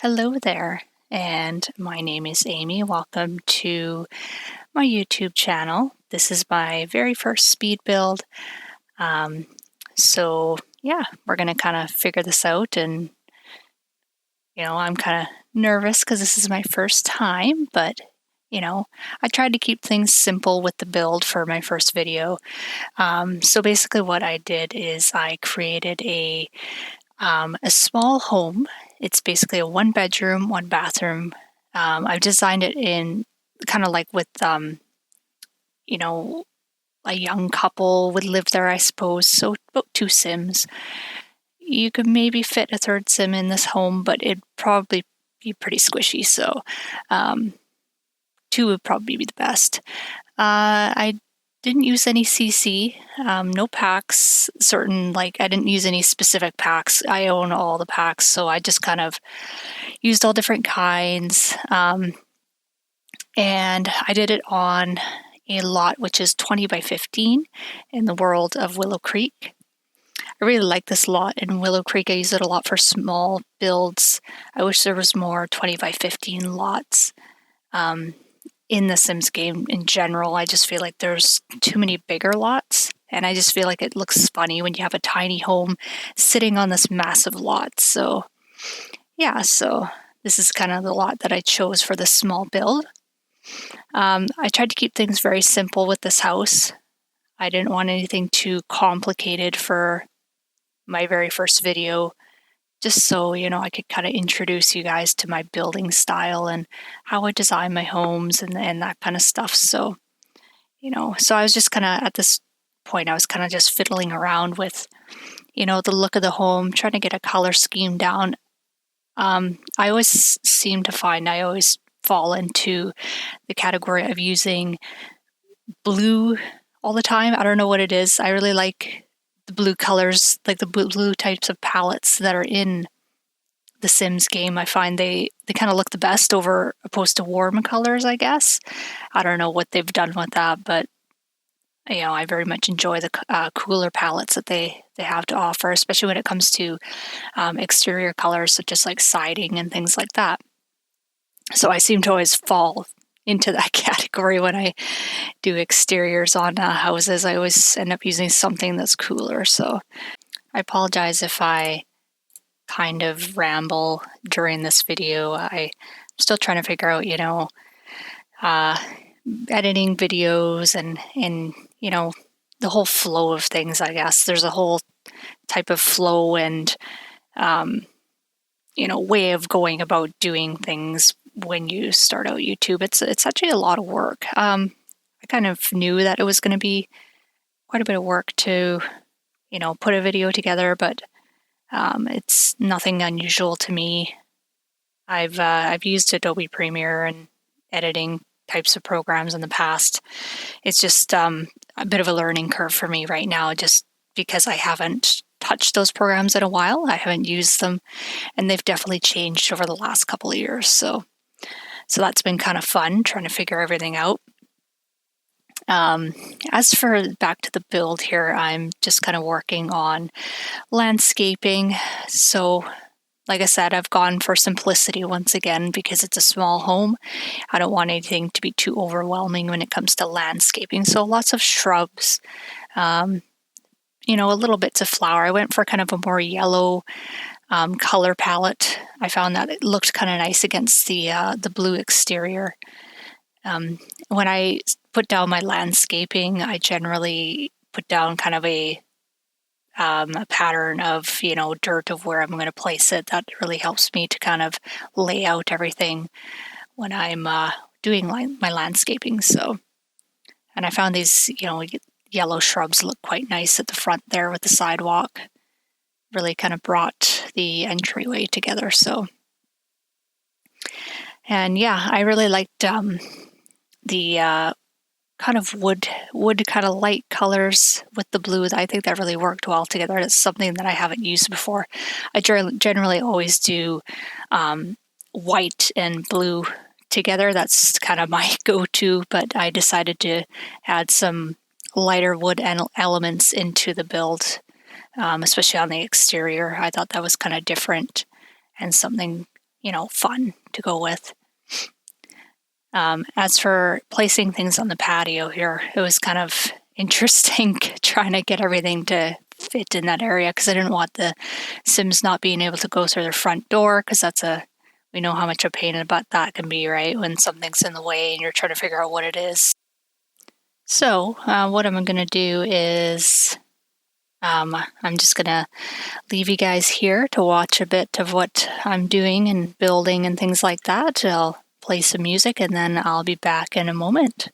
Hello there, and my name is Amy. Welcome to my YouTube channel. This is my very first speed build. So we're going to kind of figure this out, and I'm kind of nervous because this is my first time, but I tried to keep things simple with the build for my first video. So basically what I did is I created a small home. It's basically a 1-bedroom, 1-bathroom. I've designed it in kind of like with, a young couple would live there, I suppose. So about 2 Sims. You could maybe fit a 3rd Sim in this home, but it'd probably be pretty squishy. So 2 would probably be the best. I didn't use any CC, no packs, I didn't use any specific packs. I own all the packs, so I just kind of used all different kinds. And I did it on a lot which is 20 by 15 in the world of Willow Creek. I really like this lot in Willow Creek. I use it a lot for small builds. I wish there was more 20 by 15 lots. In the Sims game in general, I just feel like there's too many bigger lots, and I just feel like it looks funny when you have a tiny home sitting on this massive lot. So this is kind of the lot that I chose for this small build. I tried to keep things very simple with this house. I didn't want anything too complicated for my very first video, just so, I could kind of introduce you guys to my building style and how I design my homes and that kind of stuff. So, so I was just kind of, at this point, I was kind of just fiddling around with, the look of the home, trying to get a color scheme down. I always seem to find I always fall into the category of using blue all the time. I don't know what it is. I really like the blue colors, like the blue types of palettes that are in the Sims game. I find they kind of look the best over opposed to warm colors, I guess. I don't know what they've done with that, but I very much enjoy the cooler palettes that they have to offer, especially when it comes to exterior colors such as like siding and things like that. So I seem to always fall into that category when I do exteriors on houses. I always end up using something that's cooler. So I apologize if I kind of ramble during this video. I'm still trying to figure out, editing videos and the whole flow of things, I guess. There's a whole type of flow and, way of going about doing things when you start out YouTube. It's actually a lot of work. I kind of knew that it was going to be quite a bit of work to, put a video together, but it's nothing unusual to me. I've used Adobe Premiere and editing types of programs in the past. It's just a bit of a learning curve for me right now, just because I haven't touched those programs in a while. I haven't used them, and they've definitely changed over the last couple of years. So that's been kind of fun, trying to figure everything out. As for back to the build here, I'm just kind of working on landscaping. So like I said, I've gone for simplicity once again because it's a small home. I don't want anything to be too overwhelming when it comes to landscaping. So lots of shrubs, a little bits of flower. I went for kind of a more yellow color palette. I found that it looked kind of nice against the blue exterior. When I put down my landscaping, I generally put down kind of a pattern of, dirt of where I'm going to place it. That really helps me to kind of lay out everything when I'm doing my landscaping. So, and I found these, yellow shrubs look quite nice at the front there with the sidewalk. Really kind of brought the entryway together. So, and yeah, I really liked the kind of wood kind of light colors with the blue. I think that really worked well together. It's something that I haven't used before. I generally always do white and blue together. That's kind of my go-to, but I decided to add some lighter wood elements into the build, especially on the exterior. I thought that was kind of different and something fun to go with. As for placing things on the patio here, it was kind of interesting trying to get everything to fit in that area because I didn't want the Sims not being able to go through their front door because we know how much a pain in the butt that can be, right? When something's in the way and you're trying to figure out what it is. So what I'm going to do is I'm just going to leave you guys here to watch a bit of what I'm doing and building and things like that. I'll play some music and then I'll be back in a moment.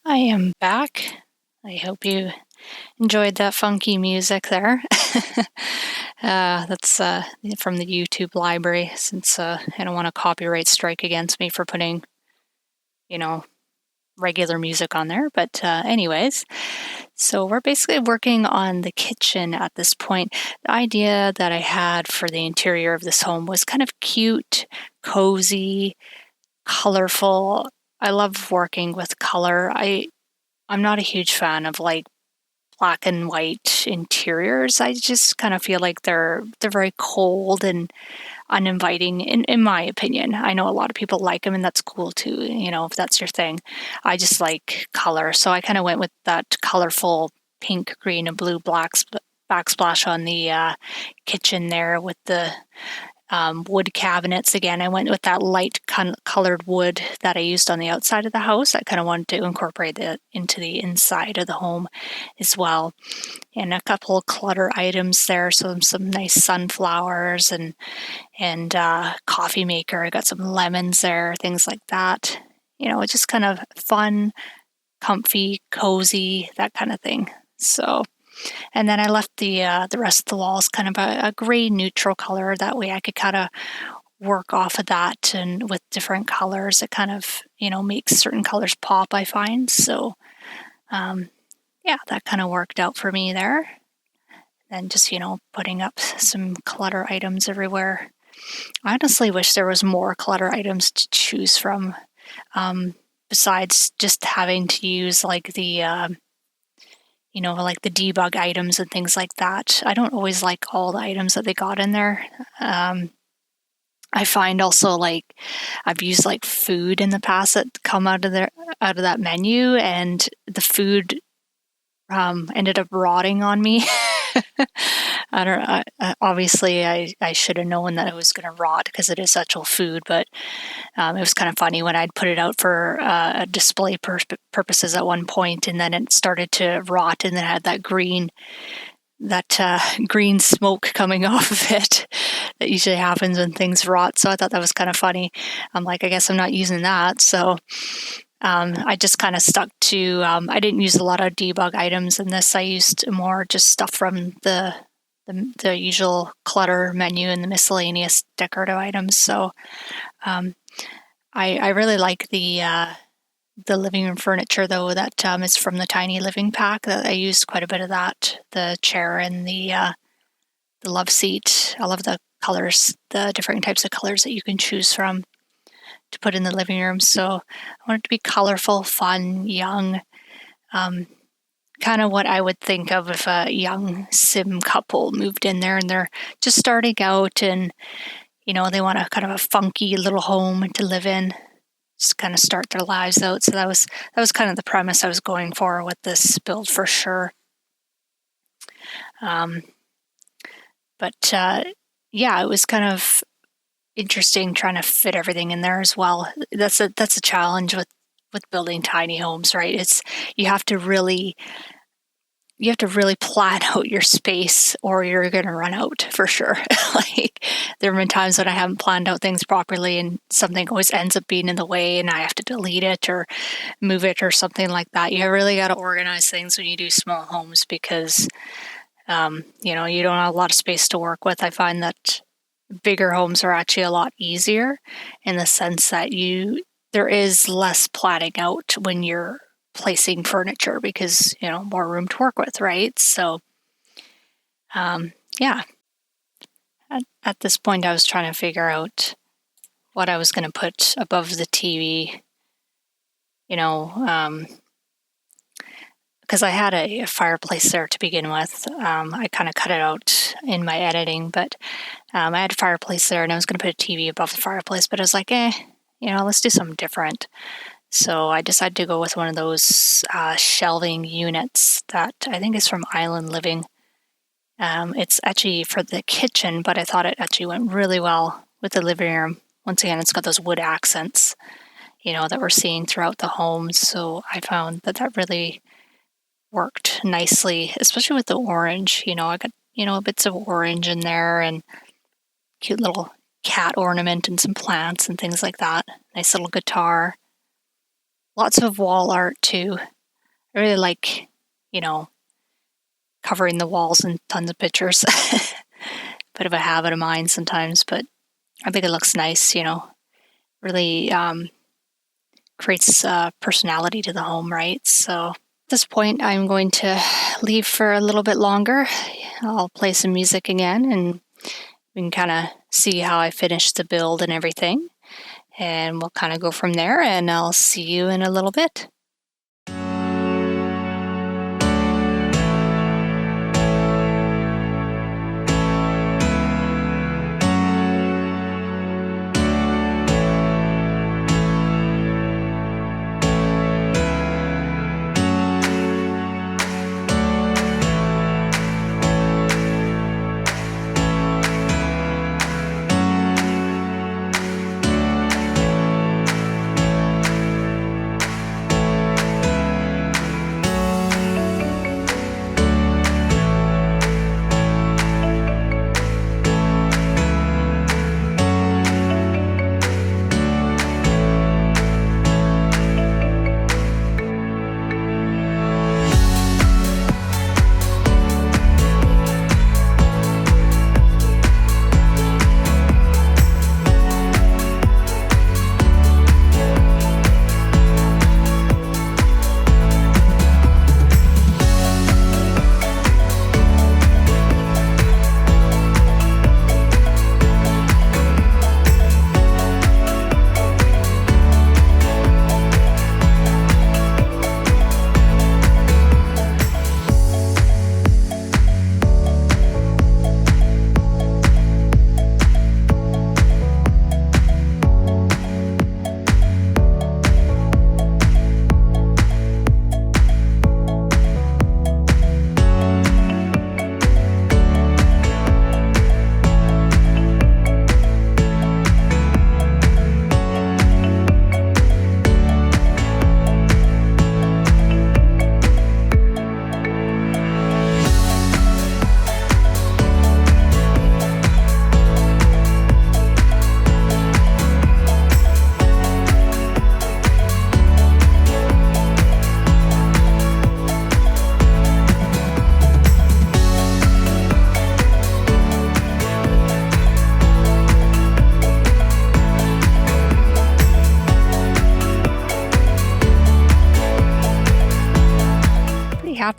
I am back. I hope you enjoyed that funky music there. That's from the YouTube library, since I don't want a copyright strike against me for putting, regular music on there. But anyways, so we're basically working on the kitchen at this point. The idea that I had for the interior of this home was kind of cute, cozy, colorful. I love working with color. I'm not a huge fan of like black and white interiors. I just kind of feel like they're very cold and uninviting in my opinion. I know a lot of people like them and that's cool too, if that's your thing. I just like color. So I kind of went with that colorful pink, green, and blue backsplash on the kitchen there with the wood cabinets. Again, I went with that light colored wood that I used on the outside of the house. I kind of wanted to incorporate that into the inside of the home as well. And a couple of clutter items there, so some nice sunflowers and coffee maker. I got some lemons there, things like that. It's just kind of fun, comfy, cozy, that kind of thing. So, and then I left the rest of the walls kind of a gray neutral color. That way I could kind of work off of that, and with different colors, it kind of, makes certain colors pop, I find. So, yeah, that kind of worked out for me there. And just, putting up some clutter items everywhere. I honestly wish there was more clutter items to choose from, besides just having to use like the, like the debug items and things like that. I don't always like all the items that they got in there. I find also like I've used like food in the past that come out of that menu, and the food ended up rotting on me. I don't know. Obviously, I should have known that it was going to rot because it is actual food, but it was kind of funny when I'd put it out for display purposes at one point, and then it started to rot, and then had that green smoke coming off of it. That usually happens when things rot. So I thought that was kind of funny. I'm like, I guess I'm not using that. So I just kind of stuck to, I didn't use a lot of debug items in this. I used more just stuff from the usual clutter menu and the miscellaneous decorative items. So I really like the living room furniture, though, that is from the Tiny Living pack. That I used quite a bit of that. The chair and the love seat. I love the colors, the different types of colors that you can choose from to put in the living room. So I want it to be colorful, fun, young, kind of what I would think of if a young sim couple moved in there and they're just starting out, and they want a kind of a funky little home to live in, just kind of start their lives out. So that was kind of the premise I was going for with this build, for sure. But yeah, it was kind of interesting trying to fit everything in there as well. That's a challenge with building tiny homes, right? You have to really plan out your space, or you're going to run out for sure. Like, there have been times when I haven't planned out things properly, and something always ends up being in the way, and I have to delete it or move it or something like that. You really got to organize things when you do small homes, because you don't have a lot of space to work with. I find that bigger homes are actually a lot easier, in the sense that there is less planning out when you're placing furniture, because more room to work with, right? So yeah, at this point I was trying to figure out what I was going to put above the TV, because I had a fireplace there to begin with. I kind of cut it out in my editing, but I had a fireplace there, and I was going to put a TV above the fireplace, but I was like, let's do something different. So I decided to go with one of those shelving units that I think is from Island Living. It's actually for the kitchen, but I thought it actually went really well with the living room. Once again, it's got those wood accents, that we're seeing throughout the home. So I found that really worked nicely, especially with the orange. I got, bits of orange in there, and cute little cat ornament and some plants and things like that. Nice little guitar. Lots of wall art too. I really like, covering the walls in tons of pictures. Bit of a habit of mine sometimes, but I think it looks nice, really creates personality to the home, right? So at this point, I'm going to leave for a little bit longer. I'll play some music again, and we can kind of see how I finish the build and everything. And we'll kind of go from there, and I'll see you in a little bit.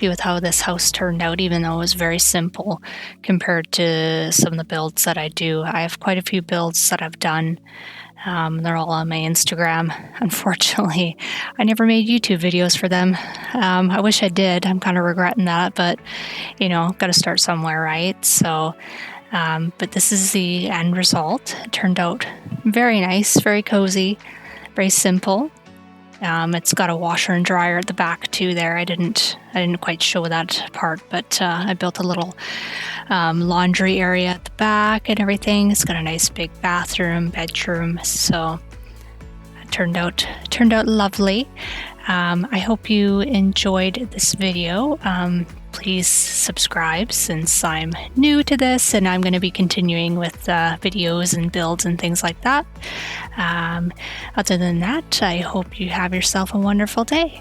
happy with how this house turned out, even though it was very simple compared to some of the builds that I do. I have quite a few builds that I've done. They're all on my Instagram. Unfortunately, I never made YouTube videos for them. I wish I did. I'm kind of regretting that, but got to start somewhere, right? So, but this is the end result. It turned out very nice, very cozy, very simple. It's got a washer and dryer at the back too there. I didn't quite show that part, but I built a little laundry area at the back and everything. It's got a nice big bathroom, bedroom, so it turned out lovely. I hope you enjoyed this video. Please subscribe since I'm new to this and I'm going to be continuing with videos and builds and things like that. Other than that, I hope you have yourself a wonderful day.